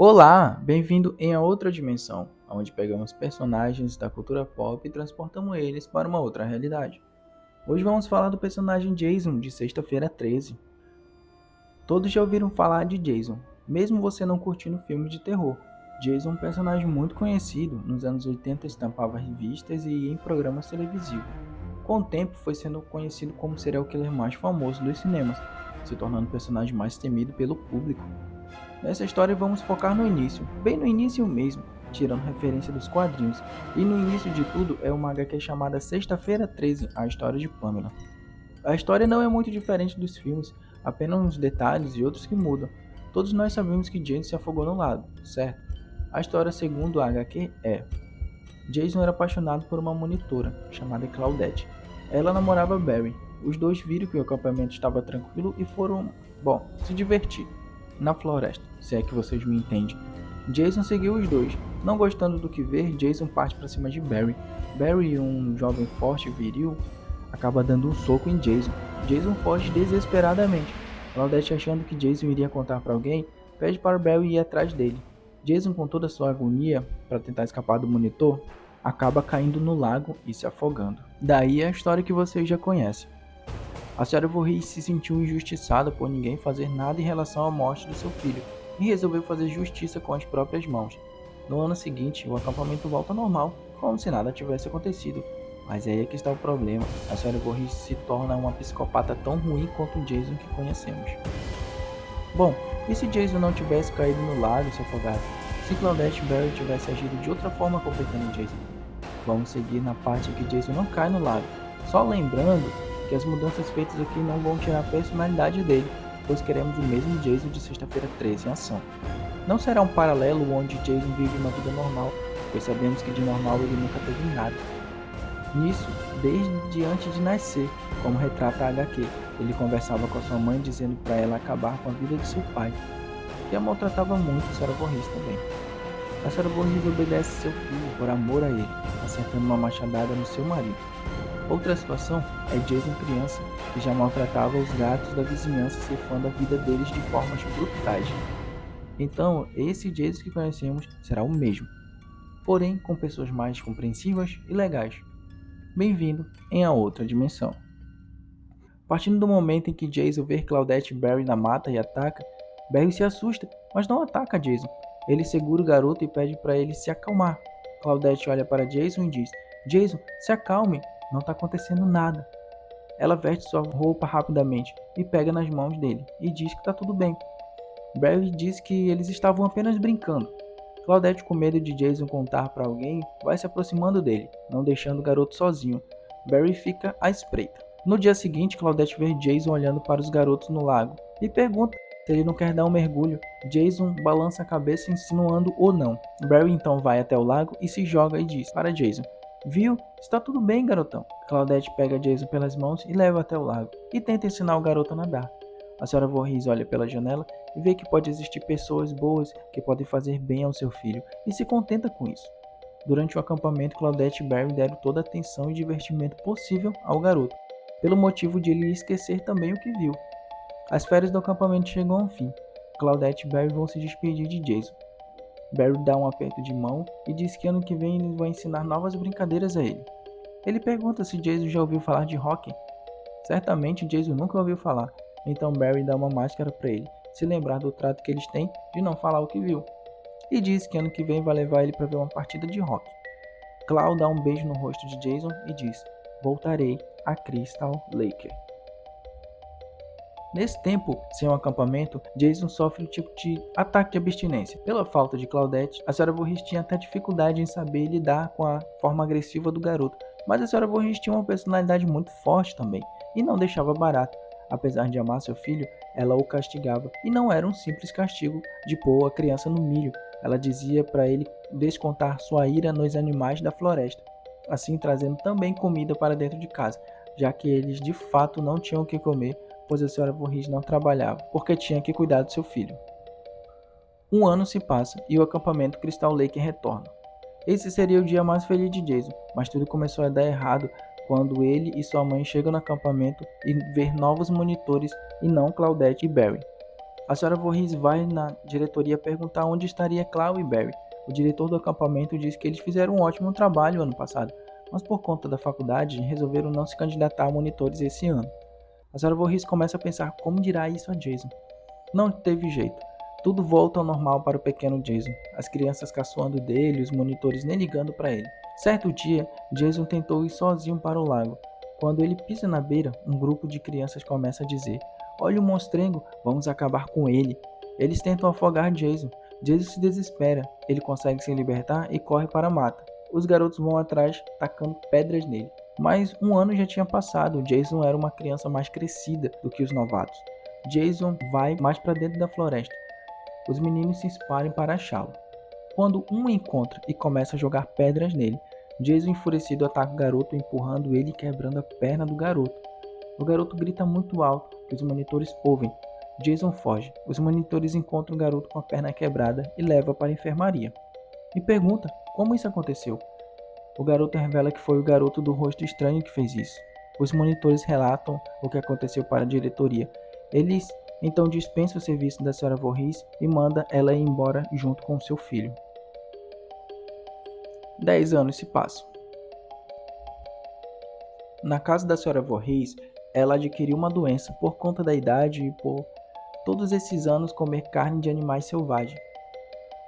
Olá, bem-vindo em A Outra Dimensão, onde pegamos personagens da cultura pop e transportamos eles para uma outra realidade. Hoje vamos falar do personagem Jason de Sexta-feira 13. Todos já ouviram falar de Jason, mesmo você não curtindo filmes de terror. Jason é um personagem muito conhecido, nos anos 80 estampava revistas e em programas televisivos. Com o tempo foi sendo conhecido como o serial killer mais famoso dos cinemas, se tornando o personagem mais temido pelo público. Nessa história vamos focar no início, bem no início mesmo, tirando referência dos quadrinhos. E no início de tudo é uma HQ chamada Sexta-feira 13, a história de Pamela. A história não é muito diferente dos filmes, apenas uns detalhes e outros que mudam. Todos nós sabemos que Jason se afogou no lago, certo? A história segundo a HQ é: Jason era apaixonado por uma monitora, chamada Claudette. Ela namorava Barry. Os dois viram que o acampamento estava tranquilo e foram, se divertir na floresta, se é que vocês me entendem. Jason seguiu os dois. Não gostando do que vê, Jason parte para cima de Barry. Barry, um jovem forte e viril, acaba dando um soco em Jason. Jason foge desesperadamente. Claudette, achando que Jason iria contar para alguém, pede para Barry ir atrás dele. Jason, com toda a sua agonia para tentar escapar do monitor, acaba caindo no lago e se afogando. Daí é a história que vocês já conhecem. A senhora Voorhees se sentiu injustiçada por ninguém fazer nada em relação à morte do seu filho e resolveu fazer justiça com as próprias mãos. No ano seguinte, o acampamento volta ao normal, como se nada tivesse acontecido. Mas aí é que está o problema. A senhora Voorhees se torna uma psicopata tão ruim quanto o Jason que conhecemos. Bom, e se Jason não tivesse caído no lago e se afogado? Se Claudette e Barry tivessem agido de outra forma completando Jason? Vamos seguir na parte em que Jason não cai no lago. Só lembrando que as mudanças feitas aqui não vão tirar a personalidade dele, pois queremos o mesmo Jason de Sexta-feira 13 em ação. Não será um paralelo onde Jason vive uma vida normal, pois sabemos que de normal ele nunca teve nada. Nisso, desde antes de nascer, como retrata a HQ, ele conversava com a sua mãe dizendo para ela acabar com a vida de seu pai, que a maltratava muito a Sarah Voorhees também. A Sarah Voorhees obedece seu filho por amor a ele, acertando uma machadada no seu marido. Outra situação é Jason criança, que já maltratava os gatos da vizinhança ceifando a vida deles de formas brutais. Então, esse Jason que conhecemos será o mesmo, porém com pessoas mais compreensivas e legais. Bem-vindo em A Outra Dimensão. Partindo do momento em que Jason vê Claudette e Barry na mata e ataca, Barry se assusta, mas não ataca Jason. Ele segura o garoto e pede para ele se acalmar. Claudette olha para Jason e diz: Jason, se acalme, não está acontecendo nada. Ela veste sua roupa rapidamente e pega nas mãos dele e diz que está tudo bem. Barry diz que eles estavam apenas brincando. Claudette, com medo de Jason contar para alguém, vai se aproximando dele, não deixando o garoto sozinho. Barry fica à espreita. No dia seguinte, Claudette vê Jason olhando para os garotos no lago e pergunta se ele não quer dar um mergulho. Jason balança a cabeça insinuando o não. Barry então vai até o lago e se joga e diz para Jason: Viu? Está tudo bem, garotão. Claudette pega Jason pelas mãos e leva até o lago e tenta ensinar o garoto a nadar. A senhora Voorhees olha pela janela e vê que pode existir pessoas boas que podem fazer bem ao seu filho e se contenta com isso. Durante o acampamento, Claudette e Barry deram toda a atenção e divertimento possível ao garoto, pelo motivo de ele esquecer também o que viu. As férias do acampamento chegam ao fim. Claudette e Barry vão se despedir de Jason. Barry dá um aperto de mão e diz que ano que vem ele vai ensinar novas brincadeiras a ele. Ele pergunta se Jason já ouviu falar de hockey. Certamente Jason nunca ouviu falar, então Barry dá uma máscara para ele, se lembrar do trato que eles têm de não falar o que viu. E diz que ano que vem vai levar ele para ver uma partida de hockey. Clau dá um beijo no rosto de Jason e diz: Voltarei a Crystal Lake. Nesse tempo, sem um acampamento, Jason sofre um tipo de ataque de abstinência. Pela falta de Claudette, a Sarah Voorhees tinha até dificuldade em saber lidar com a forma agressiva do garoto, mas a Sarah Voorhees tinha uma personalidade muito forte também, e não deixava barato. Apesar de amar seu filho, ela o castigava, e não era um simples castigo de pôr a criança no milho. Ela dizia para ele descontar sua ira nos animais da floresta, assim trazendo também comida para dentro de casa, já que eles de fato não tinham o que comer, pois a senhora Voorhees não trabalhava, porque tinha que cuidar do seu filho. Um ano se passa e o acampamento Crystal Lake retorna. Esse seria o dia mais feliz de Jason, mas tudo começou a dar errado quando ele e sua mãe chegam no acampamento e ver novos monitores e não Claudette e Barry. A senhora Voorhees vai na diretoria perguntar onde estaria Clau e Barry. O diretor do acampamento diz que eles fizeram um ótimo trabalho ano passado, mas por conta da faculdade resolveram não se candidatar a monitores esse ano. A senhora Voorhees começa a pensar como dirá isso a Jason. Não teve jeito. Tudo volta ao normal para o pequeno Jason. As crianças caçoando dele, os monitores nem ligando para ele. Certo dia, Jason tentou ir sozinho para o lago. Quando ele pisa na beira, um grupo de crianças começa a dizer: "Olha o monstrengo, vamos acabar com ele." Eles tentam afogar Jason. Jason se desespera. Ele consegue se libertar e corre para a mata. Os garotos vão atrás, tacando pedras nele. Mas um ano já tinha passado. Jason era uma criança mais crescida do que os novatos. Jason vai mais para dentro da floresta. Os meninos se espalham para achá-lo. Quando um o encontra e começa a jogar pedras nele, Jason enfurecido ataca o garoto, empurrando ele e quebrando a perna do garoto. O garoto grita muito alto, que os monitores ouvem. Jason foge. Os monitores encontram o garoto com a perna quebrada e levam para a enfermaria. E pergunta como isso aconteceu. O garoto revela que foi o garoto do rosto estranho que fez isso. Os monitores relatam o que aconteceu para a diretoria. Eles então dispensam o serviço da Sra. Voorhees e manda ela ir embora junto com seu filho. 10 anos se passam. Na casa da Sra. Voorhees, ela adquiriu uma doença por conta da idade e por todos esses anos comer carne de animais selvagens.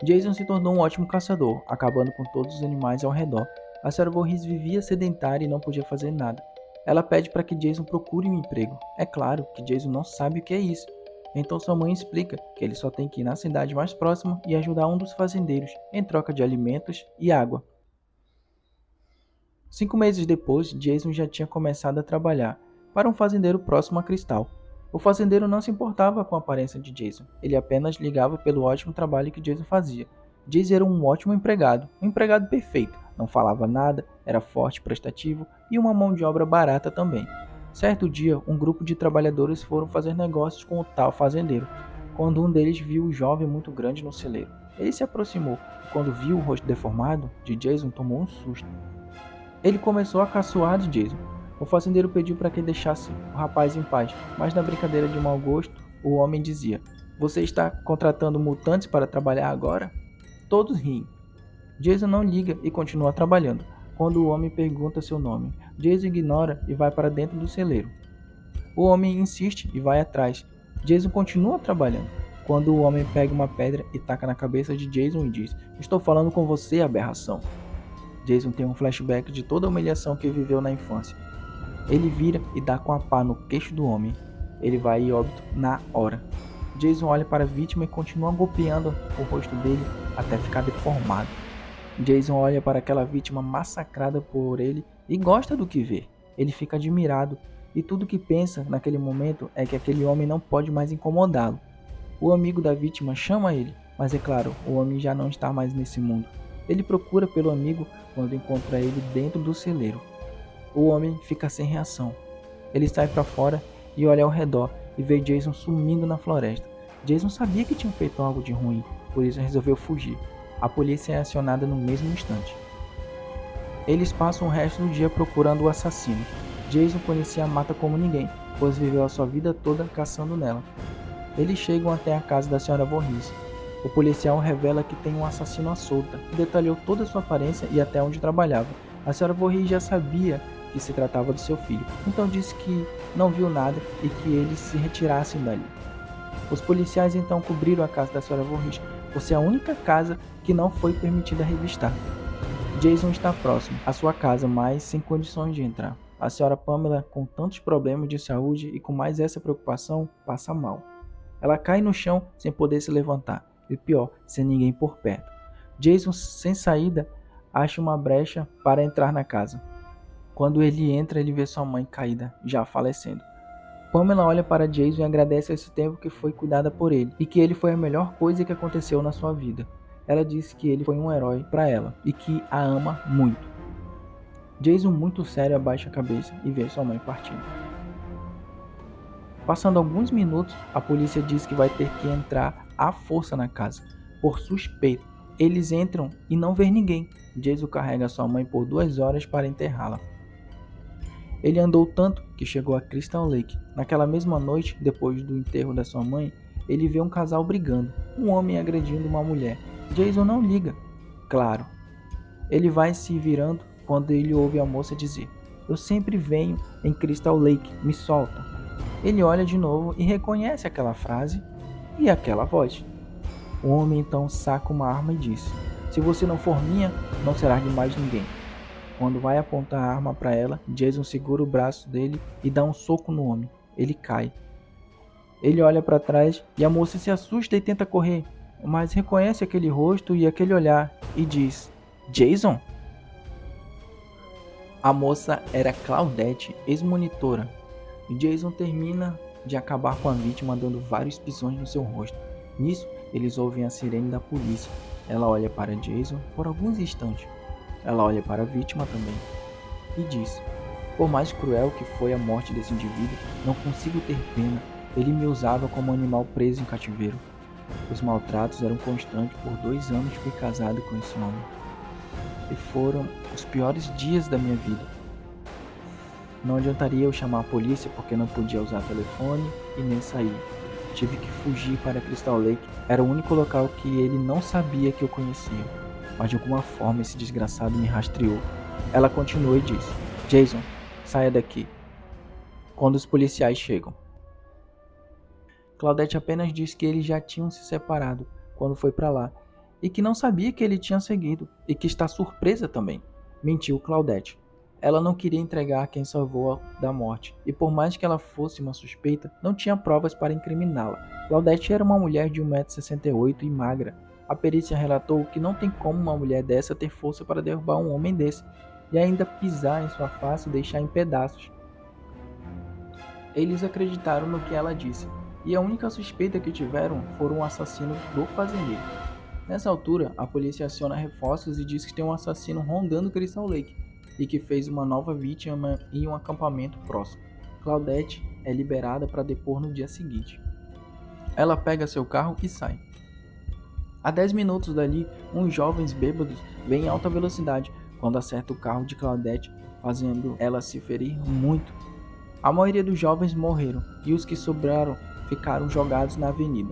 Jason se tornou um ótimo caçador, acabando com todos os animais ao redor. A Sra. Voorhees vivia sedentária e não podia fazer nada. Ela pede para que Jason procure um emprego. É claro que Jason não sabe o que é isso. Então sua mãe explica que ele só tem que ir na cidade mais próxima e ajudar um dos fazendeiros em troca de alimentos e água. 5 meses depois, Jason já tinha começado a trabalhar para um fazendeiro próximo a Cristal. O fazendeiro não se importava com a aparência de Jason. Ele apenas ligava pelo ótimo trabalho que Jason fazia. Jason era um ótimo empregado, um empregado perfeito. Não falava nada, era forte, prestativo e uma mão de obra barata também. Certo dia, um grupo de trabalhadores foram fazer negócios com o tal fazendeiro, quando um deles viu o jovem muito grande no celeiro. Ele se aproximou e quando viu o rosto deformado de Jason, tomou um susto. Ele começou a caçoar de Jason. O fazendeiro pediu para que deixasse o rapaz em paz, mas na brincadeira de mau gosto, o homem dizia: "Você está contratando mutantes para trabalhar agora?" Todos riem. Jason não liga e continua trabalhando. Quando o homem pergunta seu nome, Jason ignora e vai para dentro do celeiro. O homem insiste e vai atrás. Jason continua trabalhando. Quando o homem pega uma pedra e taca na cabeça de Jason e diz: "Estou falando com você, aberração." Jason tem um flashback de toda a humilhação que viveu na infância. Ele vira e dá com a pá no queixo do homem. Ele vai em óbito na hora. Jason olha para a vítima e continua golpeando o rosto dele até ficar deformado. Jason olha para aquela vítima massacrada por ele e gosta do que vê. Ele fica admirado e tudo que pensa naquele momento é que aquele homem não pode mais incomodá-lo. O amigo da vítima chama ele, mas é claro, o homem já não está mais nesse mundo. Ele procura pelo amigo quando encontra ele dentro do celeiro. O homem fica sem reação. Ele sai para fora e olha ao redor e vê Jason sumindo na floresta. Jason sabia que tinha feito algo de ruim, por isso resolveu fugir. A polícia é acionada no mesmo instante. Eles passam o resto do dia procurando o assassino. Jason conhecia a mata como ninguém, pois viveu a sua vida toda caçando nela. Eles chegam até a casa da Sra. Voorhees. O policial revela que tem um assassino à solta e detalhou toda a sua aparência e até onde trabalhava. A Sra. Voorhees já sabia que se tratava do seu filho, então disse que não viu nada e que eles se retirassem dali. Os policiais então cobriram a casa da Sra. Voorhees por ser a única casa que não foi permitida revistar. Jason está próximo à sua casa, mas sem condições de entrar. A Sra. Pamela, com tantos problemas de saúde e com mais essa preocupação, passa mal. Ela cai no chão sem poder se levantar, e pior, sem ninguém por perto. Jason, sem saída, acha uma brecha para entrar na casa. Quando ele entra, ele vê sua mãe caída, já falecendo. Pamela olha para Jason e agradece esse tempo que foi cuidada por ele, e que ele foi a melhor coisa que aconteceu na sua vida. Ela disse que ele foi um herói para ela, e que a ama muito. Jason, muito sério, abaixa a cabeça e vê sua mãe partindo. Passando alguns minutos, a polícia diz que vai ter que entrar à força na casa, por suspeita. Eles entram e não vê ninguém. Jason carrega sua mãe por 2 horas para enterrá-la. Ele andou tanto que chegou a Crystal Lake. Naquela mesma noite, depois do enterro da sua mãe, ele vê um casal brigando, um homem agredindo uma mulher. Jason não liga. Claro. Ele vai se virando quando ele ouve a moça dizer: "Eu sempre venho em Crystal Lake, me solta." Ele olha de novo e reconhece aquela frase e aquela voz. O homem então saca uma arma e diz: "Se você não for minha, não será de mais ninguém." Quando vai apontar a arma para ela, Jason segura o braço dele e dá um soco no homem. Ele cai. Ele olha para trás e a moça se assusta e tenta correr, mas reconhece aquele rosto e aquele olhar e diz: "Jason?" A moça era Claudette, ex-monitora. Jason termina de acabar com a vítima dando vários pisões no seu rosto. Nisso, eles ouvem a sirene da polícia. Ela olha para Jason por alguns instantes. Ela olha para a vítima também e diz: "Por mais cruel que foi a morte desse indivíduo, não consigo ter pena. Ele me usava como animal preso em cativeiro. Os maltratos eram constantes. Por 2 anos fui casado com esse homem. E foram os piores dias da minha vida. Não adiantaria eu chamar a polícia porque não podia usar telefone e nem sair. Tive que fugir para Crystal Lake. Era o único local que ele não sabia que eu conhecia. Mas de alguma forma esse desgraçado me rastreou." Ela continua e diz: "Jason, saia daqui." Quando os policiais chegam, Claudette apenas diz que eles já tinham se separado quando foi para lá e que não sabia que ele tinha seguido e que está surpresa também. Mentiu Claudette. Ela não queria entregar quem salvou da morte, e por mais que ela fosse uma suspeita, não tinha provas para incriminá-la. Claudette era uma mulher de 1,68 m e magra. A perícia relatou que não tem como uma mulher dessa ter força para derrubar um homem desse, e ainda pisar em sua face e deixar em pedaços. Eles acreditaram no que ela disse, e a única suspeita que tiveram foi um assassino do fazendeiro. Nessa altura, a polícia aciona reforços e diz que tem um assassino rondando Crystal Lake, e que fez uma nova vítima em um acampamento próximo. Claudette é liberada para depor no dia seguinte. Ela pega seu carro e sai. A 10 minutos dali, uns jovens bêbados vêm em alta velocidade quando acerta o carro de Claudette, fazendo ela se ferir muito. A maioria dos jovens morreram e os que sobraram ficaram jogados na avenida.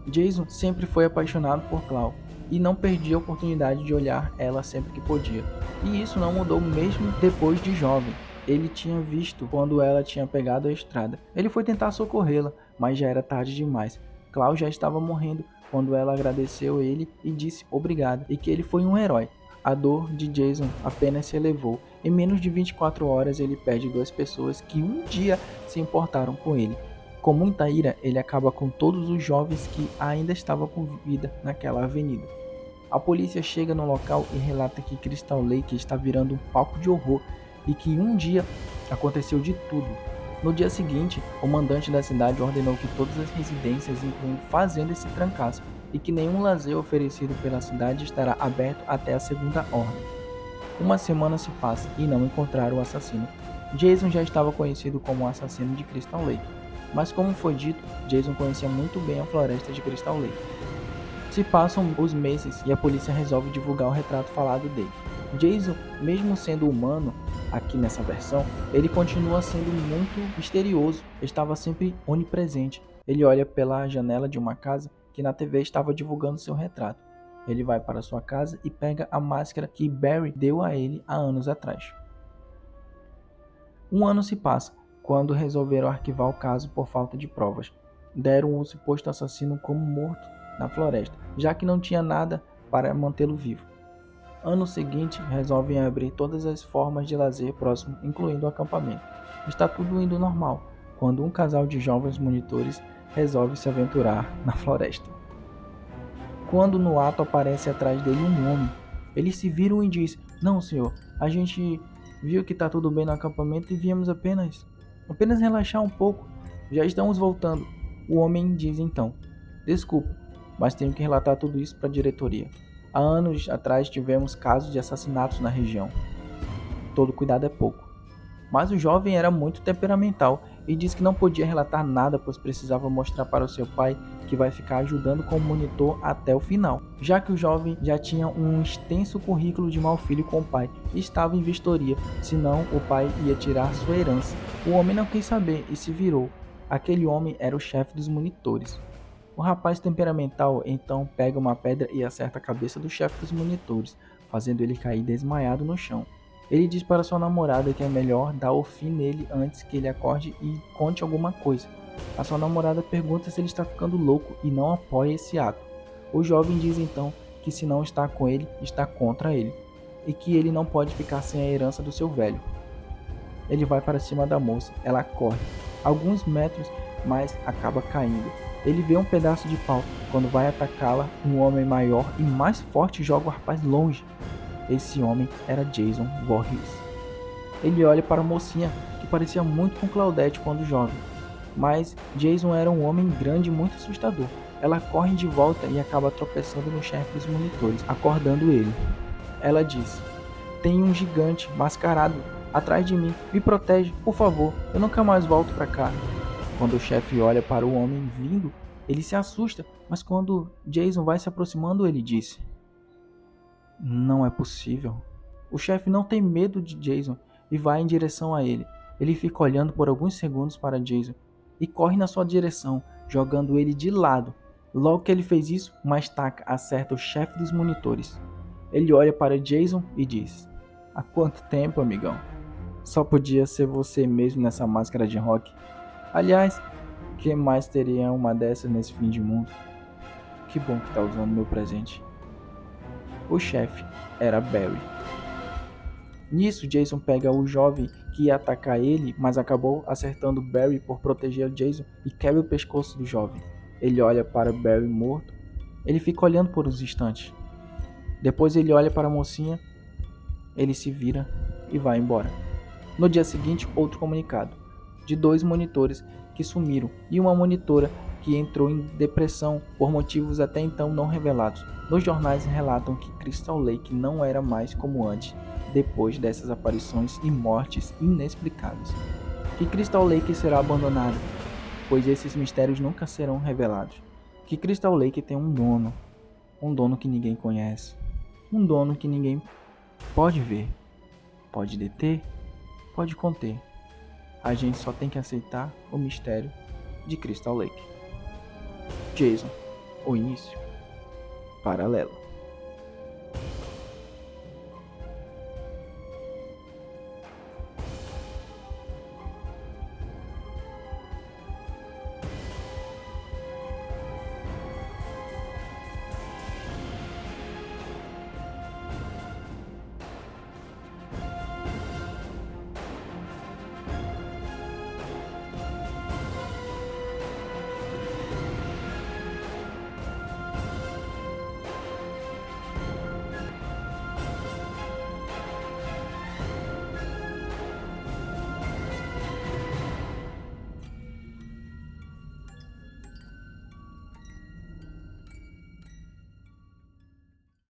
Jason sempre foi apaixonado por Clau e não perdia a oportunidade de olhar ela sempre que podia. E isso não mudou mesmo depois de jovem. Ele tinha visto quando ela tinha pegado a estrada. Ele foi tentar socorrê-la, mas já era tarde demais. Clau já estava morrendo quando ela agradeceu ele e disse obrigado e que ele foi um herói. A dor de Jason apenas se elevou. Em menos de 24 horas ele perde 2 pessoas que um dia se importaram com ele. Com muita ira, ele acaba com todos os jovens que ainda estavam com vida naquela avenida. A polícia chega no local e relata que Crystal Lake está virando um palco de horror e que um dia aconteceu de tudo. No dia seguinte, o mandante da cidade ordenou que todas as residências, incluindo fazendas, se trancassem e que nenhum lazer oferecido pela cidade estará aberto até a segunda ordem. Uma semana se passa e não encontraram o assassino. Jason já estava conhecido como o assassino de Crystal Lake, mas como foi dito, Jason conhecia muito bem a floresta de Crystal Lake. Se passam os meses e a polícia resolve divulgar o retrato falado dele. Jason, mesmo sendo humano, aqui nessa versão, ele continua sendo muito misterioso, estava sempre onipresente. Ele olha pela janela de uma casa que na TV estava divulgando seu retrato. Ele vai para sua casa e pega a máscara que Barry deu a ele há anos atrás. Um ano se passa, quando resolveram arquivar o caso por falta de provas. Deram o suposto assassino como morto na floresta, já que não tinha nada para mantê-lo vivo. Ano seguinte, resolvem abrir todas as formas de lazer próximo, incluindo o acampamento. Está tudo indo normal, quando um casal de jovens monitores resolve se aventurar na floresta. Quando no ato aparece atrás dele um homem, eles se viram e diz: "Não, senhor, a gente viu que está tudo bem no acampamento e viemos apenas relaxar um pouco. Já estamos voltando." O homem diz então: "Desculpa, mas tenho que relatar tudo isso para a diretoria. Há anos atrás tivemos casos de assassinatos na região. Todo cuidado é pouco." Mas o jovem era muito temperamental e disse que não podia relatar nada, pois precisava mostrar para o seu pai que vai ficar ajudando como monitor até o final, já que o jovem já tinha um extenso currículo de mau filho com o pai e estava em vistoria, senão o pai ia tirar sua herança. O homem não quis saber e se virou. Aquele homem era o chefe dos monitores. O rapaz temperamental então pega uma pedra e acerta a cabeça do chefe dos monitores, fazendo ele cair desmaiado no chão. Ele diz para sua namorada que é melhor dar o fim nele antes que ele acorde e conte alguma coisa. A sua namorada pergunta se ele está ficando louco e não apoia esse ato. O jovem diz então que se não está com ele, está contra ele, e que ele não pode ficar sem a herança do seu velho. Ele vai para cima da moça, ela corre alguns metros, mas acaba caindo. Ele vê um pedaço de pau. Quando vai atacá-la, um homem maior e mais forte joga o rapaz longe. Esse homem era Jason Voorhees. Ele olha para a mocinha, que parecia muito com Claudette quando jovem. Mas Jason era um homem grande e muito assustador. Ela corre de volta e acaba tropeçando no chefe dos monitores, acordando ele. Ela diz: "Tem um gigante mascarado atrás de mim. Me protege, por favor. Eu nunca mais volto para cá." Quando o chefe olha para o homem vindo, ele se assusta, mas quando Jason vai se aproximando, ele diz: "Não é possível." O chefe não tem medo de Jason e vai em direção a ele. Ele fica olhando por alguns segundos para Jason e corre na sua direção, jogando ele de lado. Logo que ele fez isso, uma estaca acerta o chefe dos monitores. Ele olha para Jason e diz: "Há quanto tempo, amigão? Só podia ser você mesmo nessa máscara de rock. Aliás, que mais teria uma dessas nesse fim de mundo? Que bom que tá usando meu presente." O chefe era Barry. Nisso, Jason pega o jovem que ia atacar ele, mas acabou acertando Barry por proteger Jason e quebra o pescoço do jovem. Ele olha para Barry morto. Ele fica olhando por uns instantes. Depois ele olha para a mocinha, ele se vira e vai embora. No dia seguinte, outro comunicado de 2 monitores que sumiram e uma monitora que entrou em depressão por motivos até então não revelados. Nos jornais relatam que Crystal Lake não era mais como antes, depois dessas aparições e mortes inexplicáveis. Que Crystal Lake será abandonada, pois esses mistérios nunca serão revelados. Que Crystal Lake tem um dono que ninguém conhece, um dono que ninguém pode ver, pode deter, pode conter. A gente só tem que aceitar o mistério de Crystal Lake. Jason, o início paralelo.